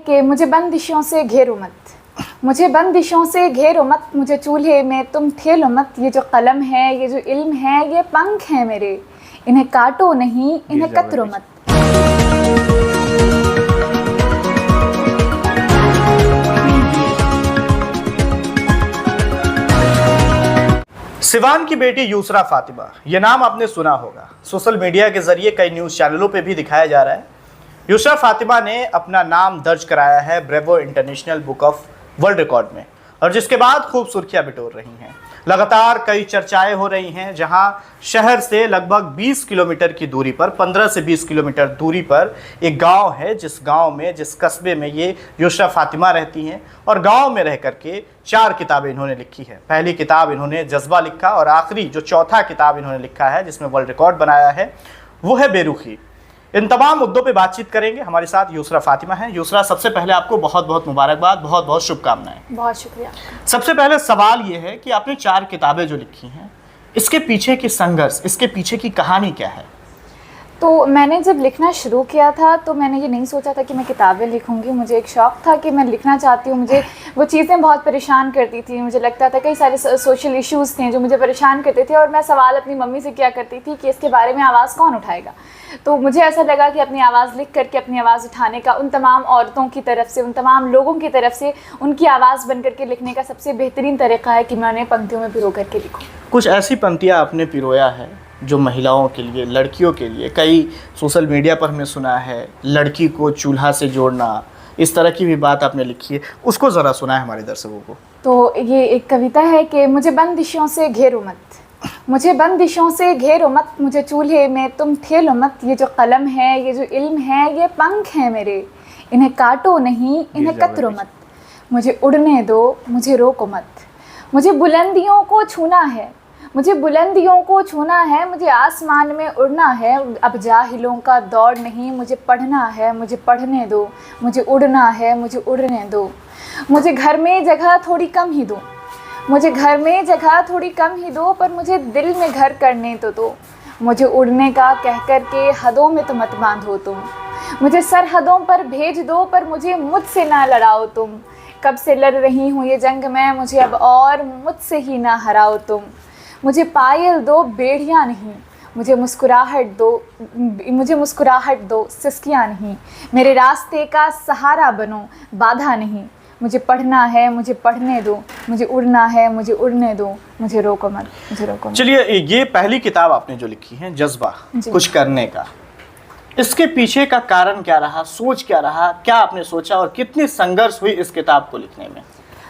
कि मुझे बंदिशों से घेरो मत, मुझे बंदिशों से घेरो मत, मुझे चूल्हे में तुम ठेलो मत। ये जो कलम है, ये जो इल्म है, ये पंख हैं मेरे, इन्हें काटो नहीं, इन्हें कतरो मत। सिवान की बेटी यूसरा फातिमा, ये नाम आपने सुना होगा। सोशल मीडिया के जरिए कई न्यूज़ चैनलों पे भी दिखाया जा रहा है। यूसरा फातिमा ने अपना नाम दर्ज कराया है Bravo International Book of World Record में, और जिसके बाद खूब सुर्खियां बिटोर रही हैं। लगातार कई चर्चाएं हो रही हैं, जहां शहर से लगभग 20 किलोमीटर की दूरी पर, 15 से 20 किलोमीटर दूरी पर एक गांव है, जिस गांव में, जिस कस्बे में ये यूसरा फातिमा रहती हैं। और गांव में रह करके 4 किताबें इन्होंने लिखी है। पहली किताब इन्होंने जज्बा लिखा, और आखिरी जो चौथा किताब इन्होंने लिखा है जिसमें वर्ल्ड रिकॉर्ड बनाया है, वो है बेरुखी। इन तमाम मुद्दों पे बातचीत करेंगे। हमारे साथ यूसरा फातिमा हैं। यूसरा, सबसे पहले आपको बहुत बहुत मुबारकबाद, बहुत बहुत शुभकामनाएं। बहुत शुक्रिया। सबसे पहले सवाल ये है कि आपने 4 किताबें जो लिखी हैं, इसके पीछे की संघर्ष, इसके पीछे की कहानी क्या है? तो मैंने जब लिखना शुरू किया था तो मैंने ये नहीं सोचा था कि मैं किताबें लिखूंगी। मुझे एक शौक़ था कि मैं लिखना चाहती हूँ। मुझे वो चीज़ें बहुत परेशान करती थी। मुझे लगता था कई सारे सोशल इश्यूज़ थे जो मुझे परेशान करते थे, और मैं सवाल अपनी मम्मी से किया करती थी कि इसके बारे में आवाज़ कौन उठाएगा। तो मुझे ऐसा लगा कि अपनी आवाज़ लिख करके अपनी आवाज़ उठाने का, उन तमाम औरतों की तरफ से, उन तमाम लोगों की तरफ से उनकी आवाज़ बन करके लिखने का सबसे बेहतरीन तरीक़ा है कि मैं उन्हें पंक्तियों में पिरो करके लिखूँ। कुछ ऐसी पंक्तियाँ आपने पिरोया है जो महिलाओं के लिए, लड़कियों के लिए, कई सोशल मीडिया पर हमने सुना है, लड़की को चूल्हा से जोड़ना, इस तरह की भी बात आपने लिखी है, उसको ज़रा सुनाए हमारे दर्शकों को। तो ये एक कविता है कि मुझे बंदिशों से घेरो मत, मुझे बंदिशों से घेरो मत, मुझे चूल्हे में तुम ठेलो मत। ये जो कलम है, ये जो इल्म है, ये पंख हैं मेरे, इन्हें काटो नहीं, इन्हें कतरो मत। मुझे उड़ने दो, मुझे रोको मत। मुझे बुलंदियों को छूना है, मुझे बुलंदियों को छूना है, मुझे आसमान में उड़ना है। अब जाहिलों का दौर नहीं, मुझे पढ़ना है, मुझे पढ़ने दो। मुझे उड़ना है, मुझे उड़ने दो। मुझे घर में जगह थोड़ी कम ही दो, मुझे घर में जगह थोड़ी कम ही दो, पर मुझे दिल में घर करने तो दो। मुझे उड़ने का कह कर के हदों में तो मत बांधो तुम। मुझे सरहदों पर भेज दो, पर मुझे मुझसे ना लड़ाओ तुम। कब से लड़ रही हूँ ये जंग में, मुझे अब और मुझसे ही ना हराओ तुम। मुझे पायल दो, बेड़ियाँ नहीं, मुझे मुस्कुराहट दो, मुझे मुस्कुराहट दो, सिसकियाँ नहीं। मेरे रास्ते का सहारा बनो, बाधा नहीं। मुझे पढ़ना है, मुझे पढ़ने दो। मुझे उड़ना है, मुझे उड़ने दो। मुझे रोको मत, मुझे रोको मत। चलिए, ये पहली किताब आपने जो लिखी है, जज्बा कुछ करने का, इसके पीछे का कारण क्या रहा, सोच क्या रहा, क्या आपने सोचा और कितनी संघर्ष हुई इस किताब को लिखने में?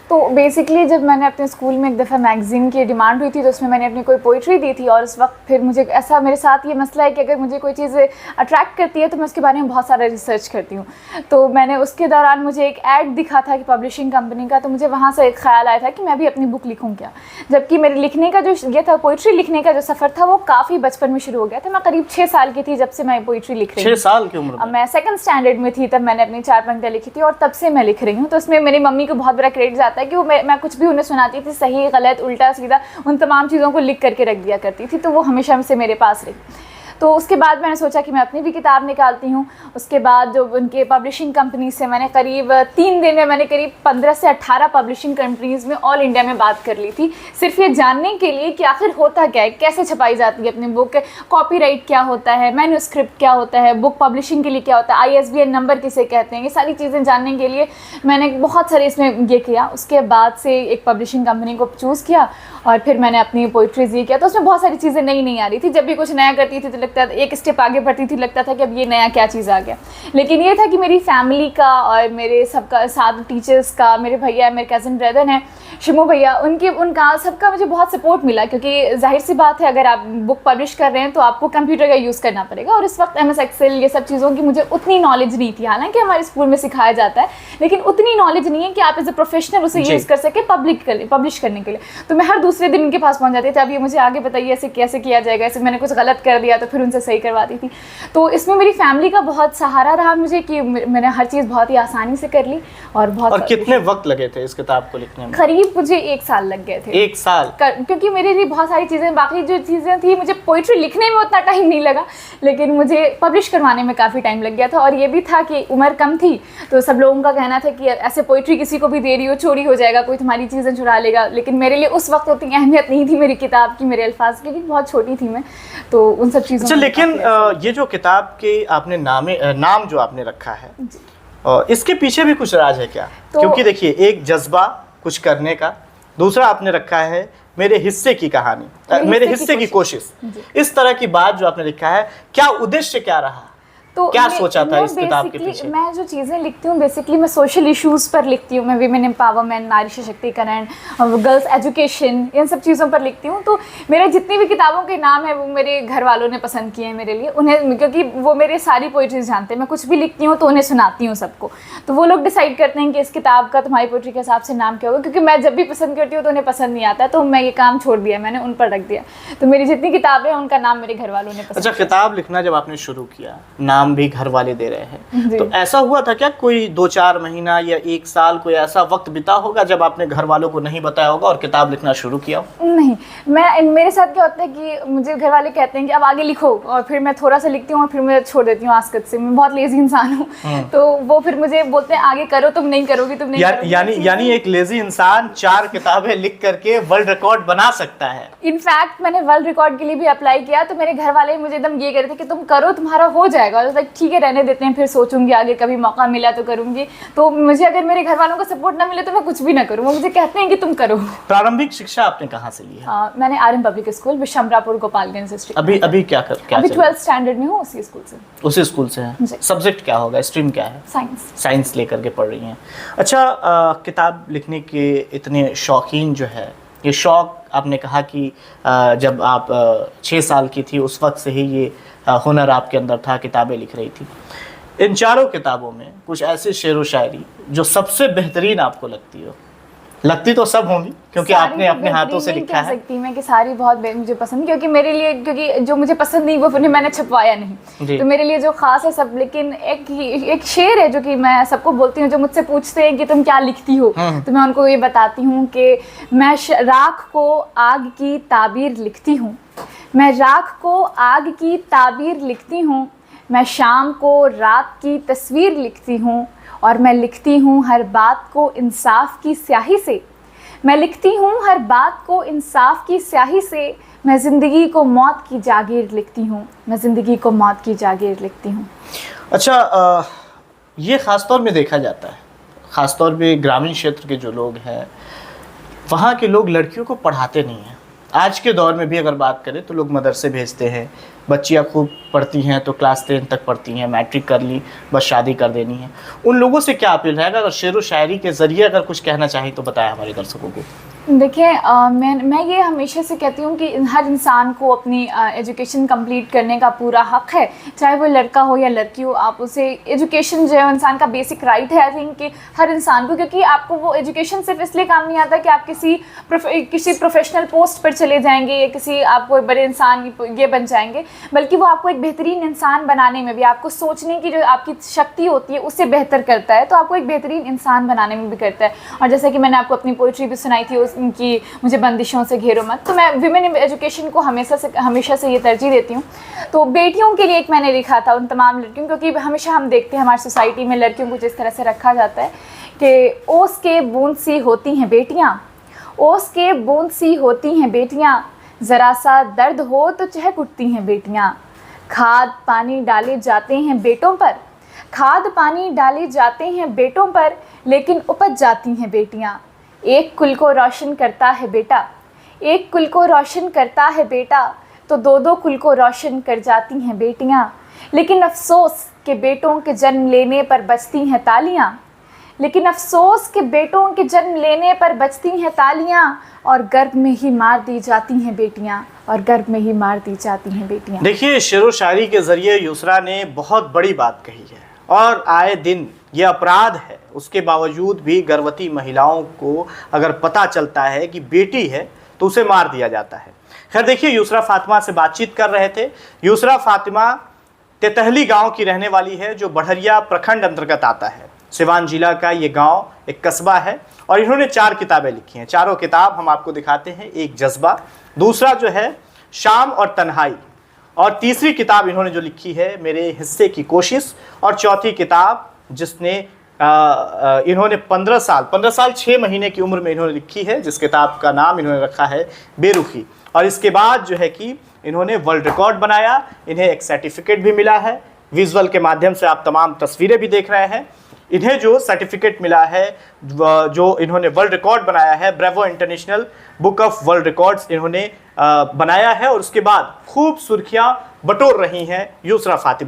तो बेसिकली जब मैंने अपने स्कूल में एक दफ़ा मैगज़ीन की डिमांड हुई थी, तो उसमें मैंने अपनी कोई पोइट्री दी थी, और उस वक्त फिर मुझे ऐसा, मेरे साथ ये मसला है कि अगर मुझे कोई चीज़ अट्रैक्ट करती है तो मैं उसके बारे में बहुत सारा रिसर्च करती हूँ। तो मैंने उसके दौरान, मुझे एक ऐड दिखा था कि पब्लिशिंग कंपनी का, तो मुझे वहाँ से एक ख्याल आया था कि मैं भी अपनी बुक लिखूँ क्या। जबकि मेरे लिखने का जो ये था, पोइट्री लिखने का जो सफ़र था, वो काफ़ी बचपन में शुरू हो गया था। मैं करीब 6 साल की थी जब से मैं पोइट्री लिख रही हूँ। 6 साल की उम्र में? मैं 2nd स्टैंडर्ड में थी तब मैंने अपनी 4 पंक्तियाँ लिखी थी, और तब से मैं लिख रही हूँ। तो उसमें मेरी मम्मी को बहुत बड़ा क्रेडिट आता है कि वो मैं कुछ भी उन्हें सुनाती थी, सही गलत उल्टा सीधा, उन तमाम चीज़ों को लिख करके रख दिया करती थी, तो वो हमेशा से मेरे पास रही। तो उसके बाद मैंने सोचा कि मैं अपनी भी किताब निकालती हूँ। उसके बाद जो उनके पब्लिशिंग कंपनी से मैंने करीब 3 दिन में मैंने करीब 15 से 18 पब्लिशिंग कंपनीज़ में ऑल इंडिया में बात कर ली थी, सिर्फ ये जानने के लिए कि आखिर होता क्या है, कैसे छपाई जाती है अपनी बुक, कॉपीराइट क्या होता है, मैन्यूस्क्रिप्ट क्या होता है, बुक पब्लिशिंग के लिए क्या होता है, ISBN नंबर किसे कहते हैं, ये सारी चीज़ें जानने के लिए मैंने बहुत सारे इसमें ये किया। उसके बाद से एक पब्लिशिंग कंपनी को चूज़ किया, और फिर मैंने अपनी पोइट्रीज़ ये किया। तो उसमें बहुत सारी चीज़ें नई आ रही थी। जब भी कुछ नया करती थी तो लगता था, एक स्टेप आगे बढ़ती थी, लगता था कि अब ये नया क्या चीज़ आ गया। लेकिन ये था कि मेरी फैमिली का और मेरे सबका साथ, टीचर्स का, मेरे भैया, मेरे कज़न ब्रदर हैं शिमू भैया, उनका सबका मुझे बहुत सपोर्ट मिला, क्योंकि जाहिर सी बात है अगर आप बुक पब्लिश कर रहे हैं तो आपको कंप्यूटर का यूज़ करना पड़ेगा। और इस वक्त MS एक्सेल ये सब चीज़ों की मुझे उतनी नॉलेज नहीं थी, हालांकि हमारे स्कूल में सिखाया जाता है, लेकिन उतनी नॉलेज नहीं है कि आप एज ए प्रोफेशनल उसे यूज़ कर सके पब्लिश करने के लिए। तो मैं हर दूसरे दिन उनके पास पहुँच जाती थी, अब ये मुझे आगे बताइए ऐसे कैसे किया जाएगा, ऐसे मैंने कुछ गलत कर दिया तो फिर फिर उनसे सही करवाती थी। तो इसमें मेरी फैमिली का बहुत सहारा रहा मुझे कि मैंने हर चीज़ बहुत ही आसानी से कर ली। और कितने वक्त लगे थे इस किताब को लिखने में? करीब मुझे 1 साल लग गए थे। 1 साल? क्योंकि मेरे लिए बहुत सारी चीज़ें, बाकी जो चीज़ें थी, मुझे पोइट्री लिखने में उतना टाइम नहीं लगा, लेकिन मुझे पब्लिश करवाने में काफ़ी टाइम लग गया था। और ये भी था कि उम्र कम थी, तो सब लोगों का कहना था कि ऐसे पोइट्री किसी को भी दे रही हो चोरी हो जाएगा, कोई तुम्हारी चीज़ें चुरा लेगा। लेकिन मेरे लिए उस वक्त उतनी अहमियत नहीं थी मेरी किताब की, मेरे अल्फाज की, बहुत छोटी थी मैं, तो उन सब चीज़ों। अच्छा, लेकिन ये जो किताब के आपने नाम जो आपने रखा है, इसके पीछे भी कुछ राज है क्या? क्योंकि देखिए, एक जज्बा कुछ करने का, दूसरा आपने रखा है मेरे हिस्से की कहानी, मेरे हिस्से की कोशिश। इस तरह की बात जो आपने लिखा है, क्या उद्देश्य क्या रहा? तो क्या सोचा था इस किताब के पीछे? मैं जो चीज़ें लिखती हूँ बेसिकली मैं सोशल इश्यूज़ पर लिखती हूँ, मैं विमेन एम्पावरमेंट, नारी सशक्तिकरण, गर्ल्स एजुकेशन, इन सब चीज़ों पर लिखती हूँ। तो मेरे जितनी भी किताबों के नाम है वो मेरे घर वालों ने पसंद किए हैं मेरे लिए, उन्हें, क्योंकि वो मेरे सारी पोइट्रीज जानते हैं। मैं कुछ भी लिखती हूँ तो उन्हें सुनाती हूँ सबको, तो वो लोग डिसाइड करते हैं कि इस किताब का तुम्हारी पोइट्री के हिसाब से नाम क्या होगा। क्योंकि मैं जब भी पसंद करती हूँ तो उन्हें पसंद नहीं आता, तो मैं ये काम छोड़ दिया, मैंने उन पर रख दिया। तो मेरी जितनी किताबें हैं उनका नाम मेरे घर वालों ने पसंद। अच्छा, किताब लिखना जब आपने शुरू किया, नाम भी घर वाले दे रहे हैं, तो ऐसा हुआ था क्या कोई 2-4 महीना या 1 साल कोई ऐसा वक्त बिता होगा जब आपने घर वालों को नहीं बताया होगा और किताब लिखना शुरू किया? नहीं, मेरे साथ क्या होता है कि मुझे घर वाले कहते हैं कि अब आगे लिखो, और फिर मैं थोड़ा सा लिखती हूँ और फिर मैं छोड़ देती हूँ आस्कत से। मैं बहुत लेजी इंसान हूँ, तो वो फिर मुझे बोलते हैं आगे करो, तुम नहीं करोगी, तुम नहीं करोगी। यानी एक लेजी इंसान 4 किताबें लिख करके वर्ल्ड रिकॉर्ड बना सकता है। इनफैक्ट मैंने वर्ल्ड रिकॉर्ड के लिए भी अप्लाई किया, तो मेरे घर वाले मुझे एकदम ये कह रहे थे कि तुम करो, तुम्हारा हो जाएगा। और ठीक है, रहने देते हैं, फिर सोचूंगी आगे, कभी मौका मिला तो करूंगी। तो मुझे अगर मेरे घर वालों का सपोर्ट ना मिले तो मैं कुछ भी ना करूँ, वो मुझे कहते हैं कि तुम करो। प्रारंभिक शिक्षा आपने कहाँ से ली है? मैंने RM public school, Vishambharapur, Gopalganj district. अभी क्या अभी 12th स्टैंडर्ड में हूँ, उसी स्कूल से। उसी स्कूल से है? सब्जेक्ट क्या होगा, स्ट्रीम क्या है? साइंस लेकर के पढ़ रही हैं। अच्छा, किताब लिखने के इतने शौकीन जो है, ये शौक आपने कहा कि जब आप 6 साल की थी उस वक्त से ही ये हुनर आपके अंदर था, किताबें लिख रही थी। इन चारों किताबों में कुछ ऐसी शेर व शायरी जो सबसे बेहतरीन आपको लगती हो? लगती तो सब होंगी क्योंकि आपने अपने हाथों से लिखा है। सकती मैं कि सारी बहुत मुझे पसंद, क्योंकि मेरे लिए, क्योंकि जो मुझे पसंद नहीं वो फिर मैंने छपवाया नहीं, तो मेरे लिए जो खास है सब। लेकिन एक शेर है जो कि मैं सबको बोलती हूँ, जो मुझसे पूछते हैं कि तुम क्या लिखती हो, तो मैं उनको ये बताती हूँ कि मैं राख को आग की ताबीर लिखती हूँ, मैं राख को आग की ताबीर लिखती हूँ, मैं शाम को रात की तस्वीर लिखती हूँ, और मैं लिखती हूँ हर बात को इंसाफ की स्याही से, मैं लिखती हूँ हर बात को इंसाफ की स्याही से, मैं ज़िंदगी को मौत की जागीर लिखती हूँ, मैं ज़िंदगी को मौत की जागीर लिखती हूँ। अच्छा, ये ख़ास तौर में देखा जाता है, ख़ास तौर पे ग्रामीण क्षेत्र के जो लोग हैं, वहाँ के लोग लड़कियों को पढ़ाते नहीं हैं। आज के दौर में भी अगर बात करें तो लोग मदरसे भेजते हैं, बच्चियाँ खूब पढ़ती हैं तो क्लास 10 तक पढ़ती हैं, मैट्रिक कर ली, बस शादी कर देनी है। उन लोगों से क्या अपील रहेगा? अगर शेर व शायरी के ज़रिए अगर कुछ कहना चाहें तो बताएं हमारे दर्शकों को। देखिए, मैं ये हमेशा से कहती हूँ कि हर इंसान को अपनी एजुकेशन कंप्लीट करने का पूरा हक़ है, चाहे वो लड़का हो या लड़की हो। आप उसे एजुकेशन जो है इंसान का बेसिक राइट है, आई थिंक, कि हर इंसान को, क्योंकि आपको वो एजुकेशन सिर्फ इसलिए काम नहीं आता कि आप किसी प्रोफेशनल पोस्ट पर चले जाएंगे या किसी आपको बड़े इंसान ये बन जाएंगे, बल्कि वो आपको एक बेहतरीन इंसान बनाने में भी, आपको सोचने की जो आपकी शक्ति होती है उससे बेहतर करता है, तो आपको एक बेहतरीन इंसान बनाने में भी करता है। और जैसे कि मैंने आपको अपनी पोइट्री भी सुनाई थी कि मुझे बंदिशों से घेरो मत, तो मैं विमेन एजुकेशन को हमेशा से ये तरजीह देती हूँ। तो बेटियों के लिए एक मैंने लिखा था, उन तमाम लड़कियों, क्योंकि हमेशा हम देखते हैं हमारी सोसाइटी में लड़कियों को जिस तरह से रखा जाता है कि ओस के बूंद सी होती हैं बेटियाँ, ओस के बूंद सी होती हैं बेटियाँ, ज़रा सा दर्द हो तो चहक उठती हैं बेटियाँ, खाद पानी डाले जाते हैं बेटों पर, खाद पानी डाले जाते हैं बेटों पर, लेकिन उपज जाती हैं बेटियाँ। एक कुल को रोशन करता है बेटा, एक कुल को रोशन करता है बेटा, तो 2-2 कुल को रोशन कर जाती हैं बेटियाँ। लेकिन अफसोस के बेटों के जन्म लेने पर बजती हैं तालियाँ, लेकिन अफसोस के बेटों के जन्म लेने पर बजती हैं तालियाँ, और गर्भ में ही मार दी जाती हैं बेटियाँ, और गर्भ में ही मार दी जाती हैं बेटियाँ। देखिए, शेर व शायरी के ज़रिए युसरा ने बहुत बड़ी बात कही है, और आए दिन ये अपराध है, उसके बावजूद भी गर्भवती महिलाओं को अगर पता चलता है कि बेटी है तो उसे मार दिया जाता है। खैर देखिए, यूसरा फातिमा से बातचीत कर रहे थे। यूसरा फातिमा तेतहली गांव की रहने वाली है, जो बढ़रिया प्रखंड अंतर्गत आता है। सिवान जिला का ये गांव एक कस्बा है और इन्होंने 4 किताबें लिखी हैं। चारों किताब हम आपको दिखाते हैं। एक जज्बा, दूसरा जो है शाम और तन्हाई, और तीसरी किताब इन्होंने जो लिखी है मेरे हिस्से की कोशिश, और चौथी किताब जिसने इन्होंने 15 साल 6 महीने की उम्र में इन्होंने लिखी है, जिस किताब का नाम इन्होंने रखा है बेरुखी। और इसके बाद जो है कि इन्होंने वर्ल्ड रिकॉर्ड बनाया, इन्हें एक सर्टिफिकेट भी मिला है। विजुअल के माध्यम से आप तमाम तस्वीरें भी देख रहे हैं। इन्हें जो सर्टिफिकेट मिला है, जो इन्होंने वर्ल्ड रिकॉर्ड बनाया है, Bravo International Book of World Records इन्होंने बनाया है, और उसके बाद खूब सुर्खियां बटोर रही हैं यूसरा फातिमा।